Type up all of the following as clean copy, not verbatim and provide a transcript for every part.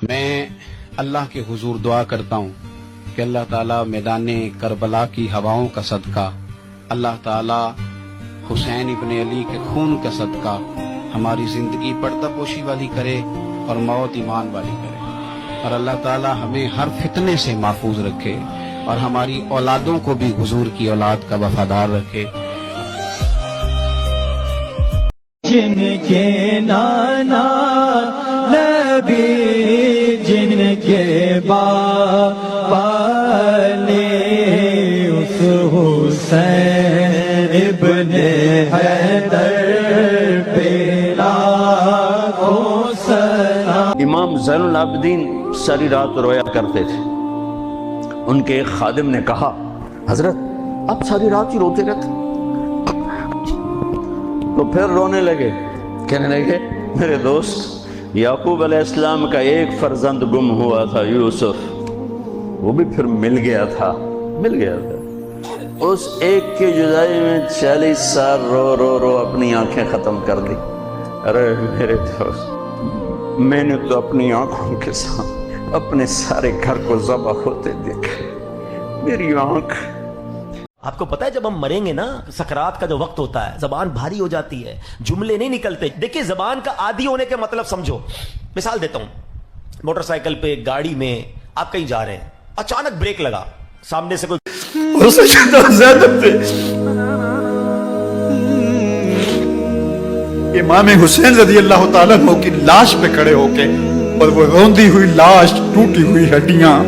میں اللہ کے حضور دعا کرتا ہوں کہ اللہ تعالیٰ میدان کربلا کی ہواؤں کا صدقہ، اللہ تعالیٰ حسین ابن علی کے خون کا صدقہ ہماری زندگی پردہ پوشی والی کرے اور موت ایمان والی کرے، اور اللہ تعالیٰ ہمیں ہر فتنے سے محفوظ رکھے اور ہماری اولادوں کو بھی حضور کی اولاد کا وفادار رکھے۔ جن کے نانا نبی، جن کے باپا نے اس حسین ابن حیدر پہ لاکھوں سلام۔ امام زین العابدین ساری رات رویا کرتے تھے۔ ان کے ایک خادم نے کہا، حضرت آپ ساری رات ہی روتے رہتے؟ تو پھر رونے لگے، کہنے لگے میرے دوست، یعقوب علیہ السلام کا ایک فرزند گم ہوا تھا، یوسف، وہ بھی پھر مل گیا تھا۔ اس ایک کی جدائی میں 40 سال رو اپنی آنکھیں ختم کر دی۔ ارے میرے دوست، میں نے تو اپنی آنکھوں کے ساتھ اپنے سارے گھر کو ذبح ہوتے دیکھا۔ میری آنکھ، آپ کو پتا ہے جب ہم مریں گے نا، سکرات کا جو وقت ہوتا ہے، زبان بھاری ہو جاتی ہے، جملے نہیں نکلتے۔ دیکھیں زبان کا عادی ہونے کے مطلب سمجھو۔ مثال دیتا ہوں، موٹر سائیکل پہ، گاڑی میں آپ کہیں جا رہے ہیں، اچانک بریک لگا، سامنے سے کوئی امام حسین رضی اللہ تعالیٰ عنہ کی لاش پہ کھڑے ہو کے، اور وہ روندی ہوئی لاش، ٹوٹی ہوئی ہڈیاں،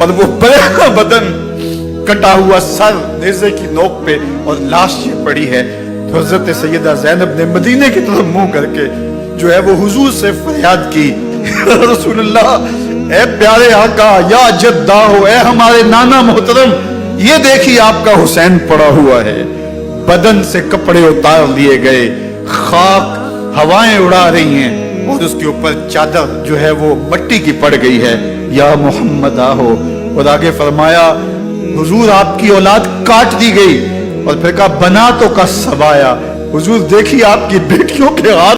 اور وہ بڑا بدن، کٹا ہوا سر نیزے کی نوک پہ، اور لاش یہ پڑی ہے، تو حضرت سیدہ زینب نے مدینے کی طرف منہ کر کے جو ہے وہ حضور سے فریاد کی، رسول اللہ، اے پیارے آقا، یا جدہ ہو، اے ہمارے نانا محترم، یہ دیکھیے آپ کا حسین پڑا ہوا ہے۔ بدن سے کپڑے اتار لیے گئے، خاک ہوائیں اڑا رہی ہیں، اور اس کے اوپر چادر جو ہے وہ مٹی کی پڑ گئی ہے، یا محمد آہو۔ اور آگے فرمایا، حضور آپ کی اولاد کاٹ دی گئی، اور پھر کہا بنا تو کا سبایا، حضور دیکھیے آپ کی بیٹیوں کے ہاتھ